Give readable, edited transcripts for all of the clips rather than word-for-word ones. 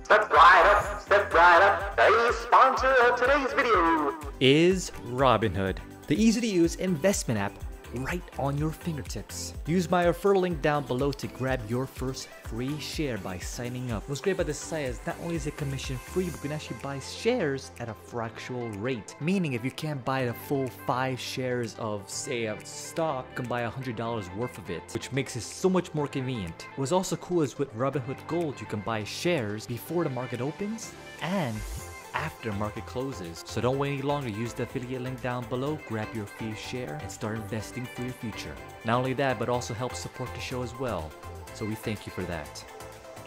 Step right up, step right up. The sponsor of today's video is Robinhood, the easy-to-use investment app right on your fingertips. Use my referral link down below to grab your first free share by signing up. What's great about this site is not only is it commission free, but you can actually buy shares at a fractional rate. Meaning if you can't buy the full 5 shares of, say, a stock, you can buy $100 worth of it, which makes it so much more convenient. What's also cool is with Robinhood Gold, you can buy shares before the market opens and after market closes. So don't wait any longer. Use the affiliate link down below, grab your free share, and start investing for your future. Not only that, but also help support the show as well. So we thank you for that.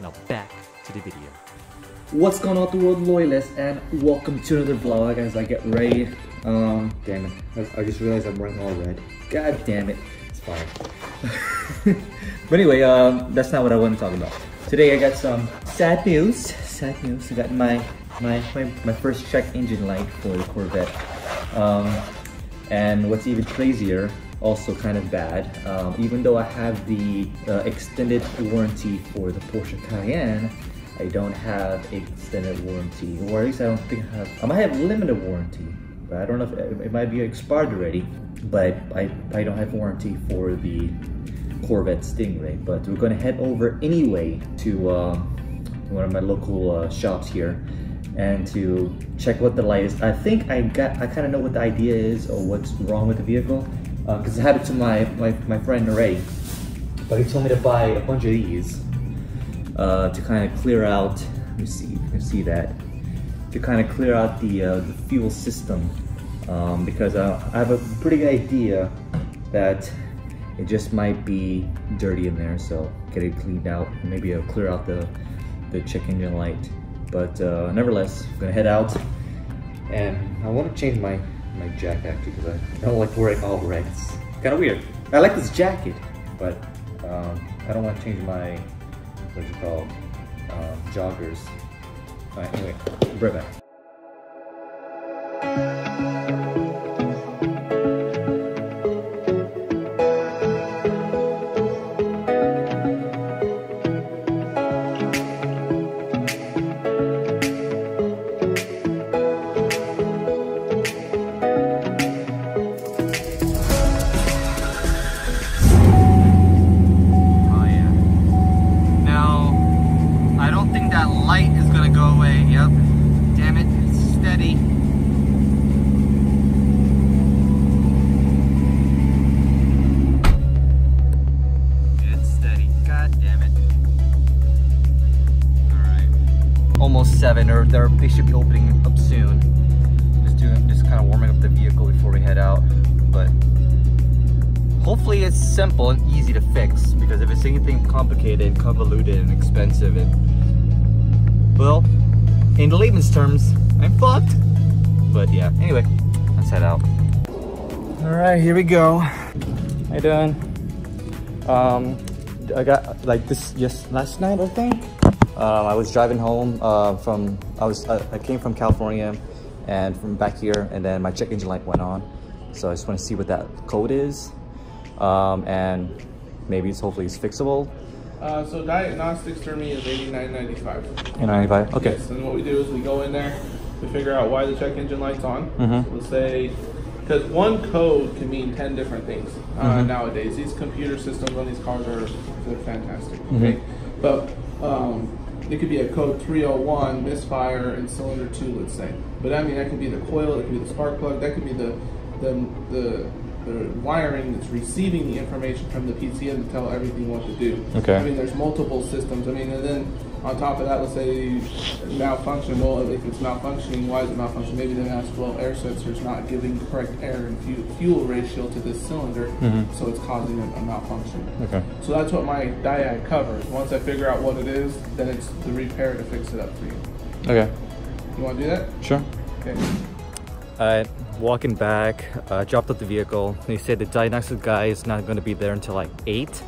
Now back to the video. What's going on, the world loyalists, and welcome to another vlog as I get ready. Damn it, I just realized I'm wearing all red. God damn it, it's fine. But anyway, that's not what I want to talk about. Today I got some sad news. I got my first check engine light for the Corvette. And what's even crazier, also kind of bad, even though I have the extended warranty for the Porsche Cayenne, I don't have extended warranty, or at least I don't think I have. I might have limited warranty, but I don't know if it might be expired already. But I don't have warranty for the Corvette Stingray. But we're gonna head over anyway to one of my local shops here and to check what the light is. I think I kind of know what the idea is or what's wrong with the vehicle, because I had it to my friend already, but he told me to buy a bunch of these to kind of clear out. Let me see, you can see that, to kind of clear out the fuel system, because I have a pretty good idea that it just might be dirty in there. So get it cleaned out, and maybe it'll clear out the check engine light. But nevertheless, I'm gonna head out, and I want to change my jacket actually, because I don't like wearing all red. It's kind of weird. I like this jacket, but I don't want to change my, what's it called, joggers. Anyway, I'll be right back. Almost 7, or they should be opening up soon. Just kind of warming up the vehicle before we head out. But hopefully it's simple and easy to fix, because if it's anything complicated, convoluted, and expensive, well, in the layman's terms, I'm fucked. But yeah, anyway, let's head out. All right, here we go. How you doing? I got like this just last night, I think. I was driving home I came from California and from back here, and then my check engine light went on. So I just want to see what that code is, and maybe hopefully it's fixable. So diagnostics for me is $89.95. $89.95, okay. Yes, and what we do is we go in there to figure out why the check engine light's on. So let's say, because one code can mean 10 different things nowadays. These computer systems on these cars they're fantastic. Okay, but it could be a code 301 misfire in cylinder 2, let's say. But I mean, that could be the coil, it could be the spark plug, that could be the wiring that's receiving the information from the PCM to tell everything what to do. Okay. I mean, there's multiple systems. I mean, and then on top of that, let's say malfunction. Well, if it's malfunctioning, why is it malfunctioning? Maybe then ask, well, air sensor's not giving the correct air and fuel ratio to this cylinder, so it's causing a malfunction. Okay. So that's what my diag covers. Once I figure out what it is, then it's the repair to fix it up for you. Okay. You want to do that? Sure. Okay. Alright, walking back, dropped off the vehicle. They said the diagnostic guy is not going to be there until like 8.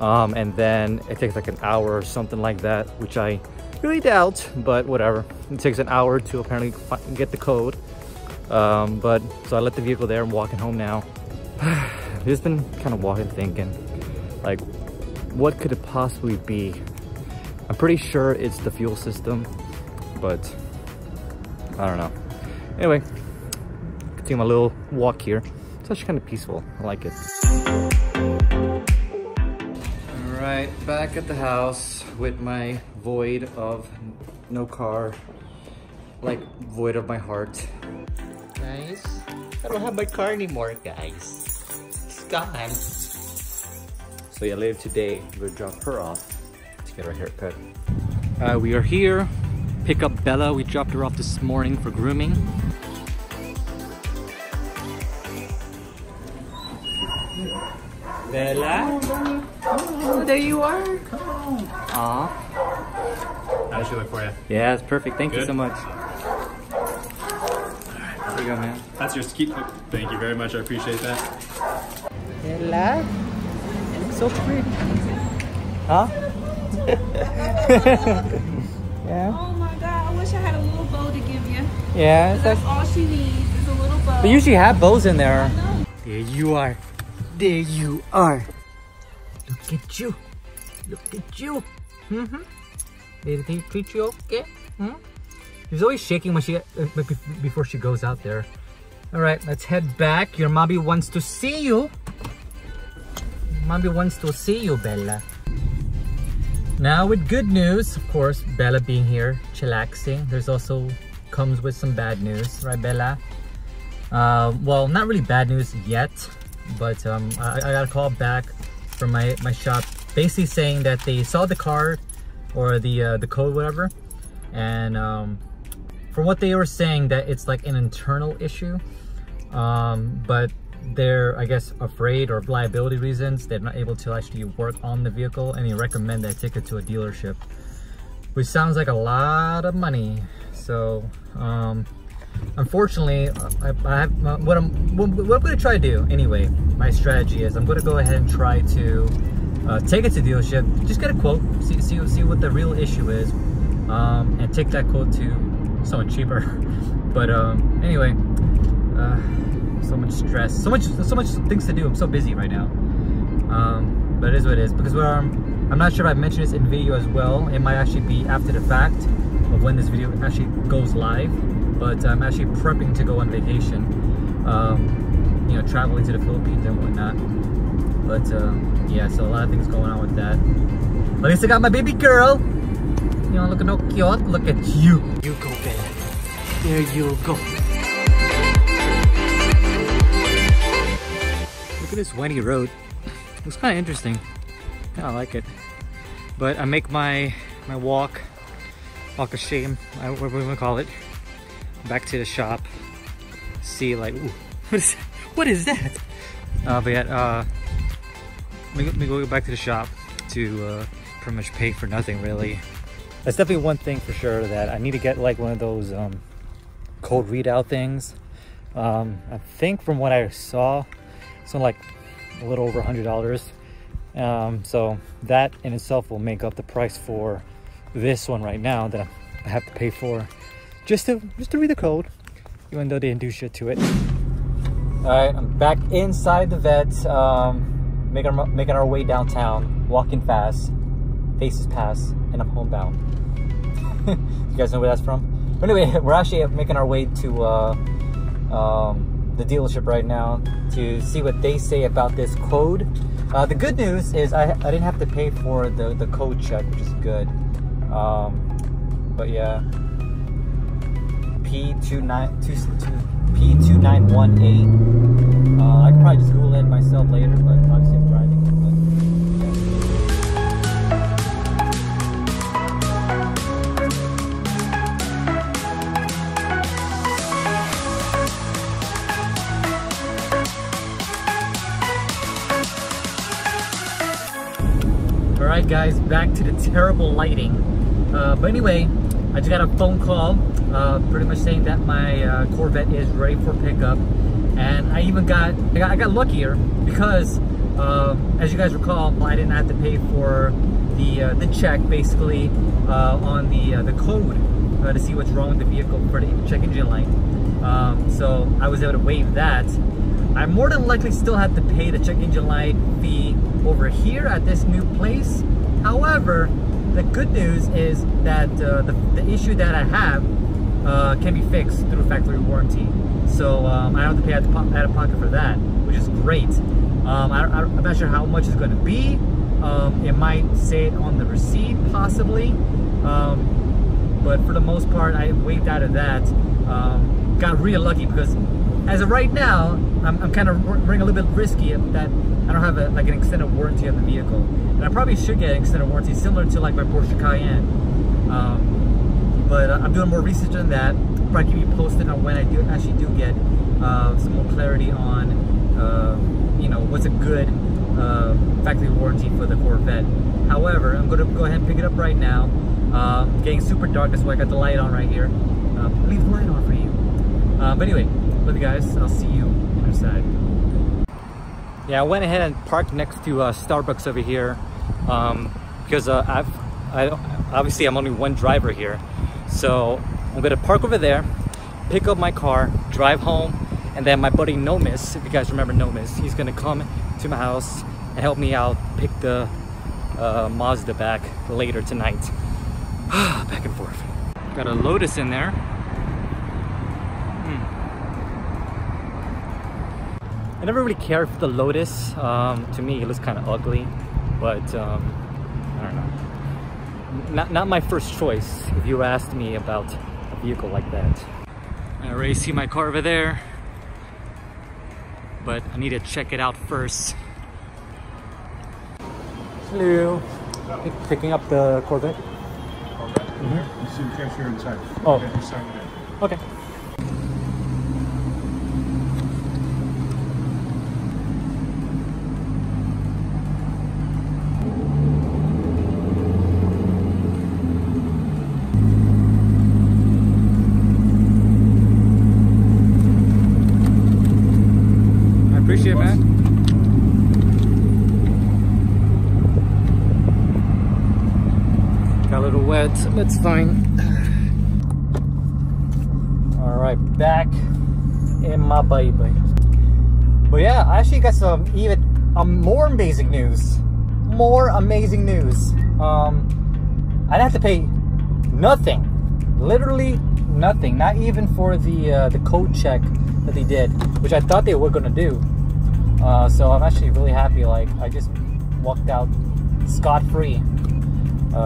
And then it takes like an hour or something like that, which I really doubt, but whatever. It takes an hour to apparently get the code. So I left the vehicle there. I'm walking home now. I've just been kind of walking thinking, like, what could it possibly be I'm pretty sure it's the fuel system, but I don't know. Anyway, continue my little walk here. It's actually kind of peaceful. I like it. All right, back at the house with my void of no car, like void of my heart. Guys, I don't have my car anymore, guys. It's gone. So yeah, later today, we'll drop her off to get her haircut. We are here. Pick up Bella. We dropped her off this morning for grooming. Bella? Oh, there you are. Aw. How does she look for you? Yeah, it's perfect. Thank you Good. so much. There you go, man. That's your ski. Thank you very much. I appreciate that. Bella? You look so pretty. Huh? Yeah. Oh my god, I wish I had a little bow to give you. Yeah. That's all she needs is a little bow. They usually have bows in there. There you are. There you are. Look at you. Look at you. Did he treat you okay? She's always shaking when she before she goes out there. All right, let's head back. Your mommy wants to see you. Mommy wants to see you, Bella. Now with good news, of course, Bella being here, chillaxing. There's also comes with some bad news, right, Bella? Well, not really bad news yet, but I got a call back from my shop, basically saying that they saw the card or the code, whatever, and from what they were saying, that it's like an internal issue, but they're, I guess, afraid, or liability reasons, they're not able to actually work on the vehicle, and they recommend that I take it to a dealership, which sounds like a lot of money. So unfortunately, I have what I'm going to try to do anyway. My strategy is I'm going to go ahead and try to take it to dealership, just get a quote, see what the real issue is, and take that quote to someone cheaper. But anyway, so much stress, so much things to do. I'm so busy right now. But it is what it is, because I'm not sure if I mentioned this in video as well. It might actually be after the fact of when this video actually goes live, but I'm actually prepping to go on vacation, you know, traveling to the Philippines and whatnot. But yeah, so a lot of things going on with that. At least I got my baby girl. You know, looking all cute. Look at you. You go, Bella. There you go. Look at this windy road. Looks kind of interesting. Kind of like it. But I make my walk of shame, what we want to call it, back to the shop. See, like, ooh, what is that? But yeah, let me go back to the shop to pretty much pay for nothing, really. That's definitely one thing for sure, that I need to get like one of those code readout things. I think from what I saw, something like a little over $100. So that in itself will make up the price for this one right now that I have to pay for, just to read the code, even though they didn't do shit to it. All right, I'm back inside the vet, making our way downtown, walking fast, faces pass, and I'm homebound. You guys know where that's from? But anyway, we're actually making our way to the dealership right now to see what they say about this code. The good news is I didn't have to pay for the code check, which is good. But yeah, P2918. I could probably just Google it myself later, but obviously I'm driving. Alright guys, back to the terrible lighting. But anyway, I just got a phone call pretty much saying that my Corvette is ready for pickup. And I got luckier because as you guys recall, I didn't have to pay for the check basically on the code to see what's wrong with the vehicle for the check engine light. So I was able to waive that. I more than likely still have to pay the check engine light fee over here at this new place. However, the good news is that the issue that I have can be fixed through factory warranty. So I don't have to pay out of pocket for that, which is great. I'm not sure how much it's going to be. It might say it on the receipt, possibly. But for the most part, I waived out of that. Got real lucky because as of right now, I'm kind of running a little bit risky that I don't have like an extended warranty on the vehicle. And I probably should get an extended warranty similar to like my Porsche Cayenne. But I'm doing more research on that. Probably keep you posted on when I actually do get some more clarity on, you know, what's a good factory warranty for the Corvette. However, I'm going to go ahead and pick it up right now. Getting super dark, that's why I got the light on right here. Leave the light on for you. But anyway, love you guys. I'll see you inside. Yeah, I went ahead and parked next to Starbucks over here because obviously I'm only one driver here. So I'm gonna park over there, pick up my car, drive home, and then my buddy Nomis, if you guys remember Nomis, he's gonna come to my house and help me out pick the Mazda back later tonight. Back and forth. Got a Lotus in there. I never really cared for the Lotus. To me, it looks kind of ugly, but I don't know. Not my first choice if you asked me about a vehicle like that. I already see my car over there, but I need to check it out first. Hello. Picking up the Corvette. You see the cashier inside. Oh. Okay, you sign it in. Okay. I appreciate it, man. Got a little wet, that's fine. All right, back in my baby. But yeah, I actually got some even more amazing news. More amazing news. I'd have to pay nothing, literally nothing. Not even for the code check that they did, which I thought they were gonna do. So I'm actually really happy. Like I just walked out scot-free.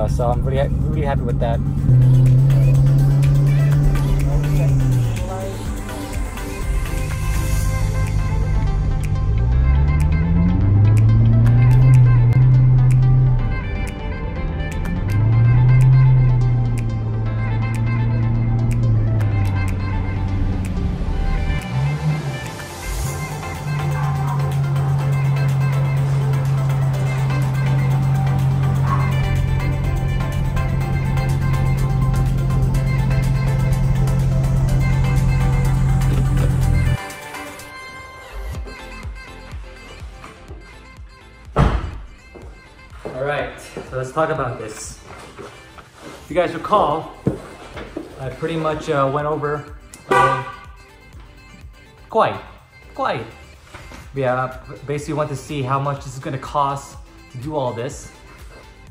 So I'm really happy with that. Alright, so let's talk about this. If you guys recall, I pretty much went over quite. Yeah, basically want to see how much this is going to cost to do all this.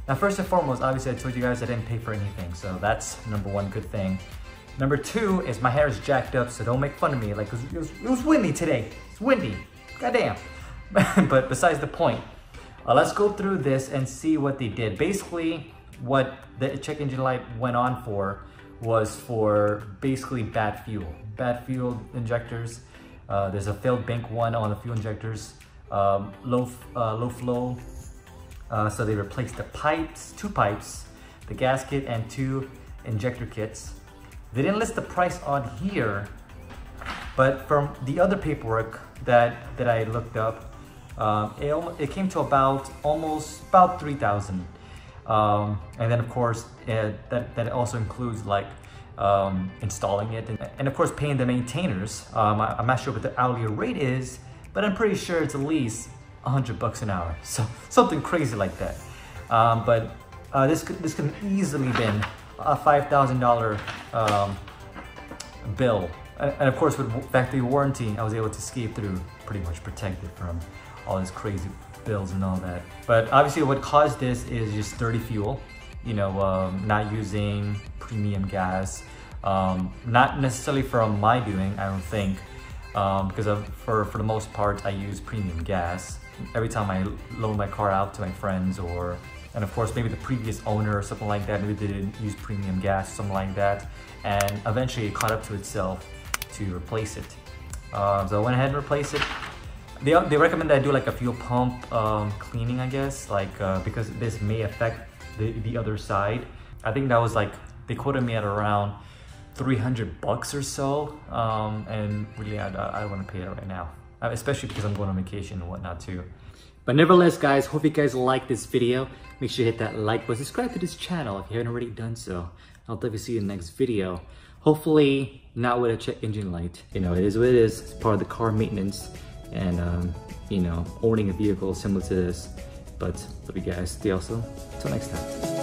Now first and foremost, obviously I told you guys I didn't pay for anything, so that's number one good thing. Number two is my hair is jacked up, so don't make fun of me. Like it was windy today. It's windy. Goddamn. But besides the point. Let's go through this and see what they did. Basically, what the check engine light went on for was for basically bad fuel injectors. There's a failed bank one on the fuel injectors, low flow. So they replaced the pipes, 2 pipes, the gasket, and 2 injector kits. They didn't list the price on here, but from the other paperwork that I looked up, it came to about $3,000, and then of course that also includes like installing it and of course paying the maintainers. I'm not sure what the hourly rate is, but I'm pretty sure it's at least $100 an hour, so something crazy like that. But this could easily been a $5,000 bill, and of course with factory warranty I was able to escape through, pretty much protected from all these crazy bills and all that. But obviously what caused this is just dirty fuel. you know, not using premium gas. Not necessarily from my doing, I don't think, because for the most part I use premium gas. Every time I loan my car out to my friends, and of course maybe the previous owner or something like that, maybe they didn't use premium gas, something like that, and eventually it caught up to itself to replace it. So I went ahead and replaced it. They recommend that I do like a fuel pump cleaning, I guess, like because this may affect the other side. I think that was like, they quoted me at around $300 or so, and really I don't want to pay it right now, especially because I'm going on vacation and whatnot too. But nevertheless, guys, hope you guys like this video. Make sure you hit that like button, subscribe to this channel if you haven't already done so. I'll definitely see you in the next video. Hopefully not with a check engine light. You know, it is what it is. It's part of the car maintenance and you know, owning a vehicle similar to this. But love you guys. Stay awesome. Until next time.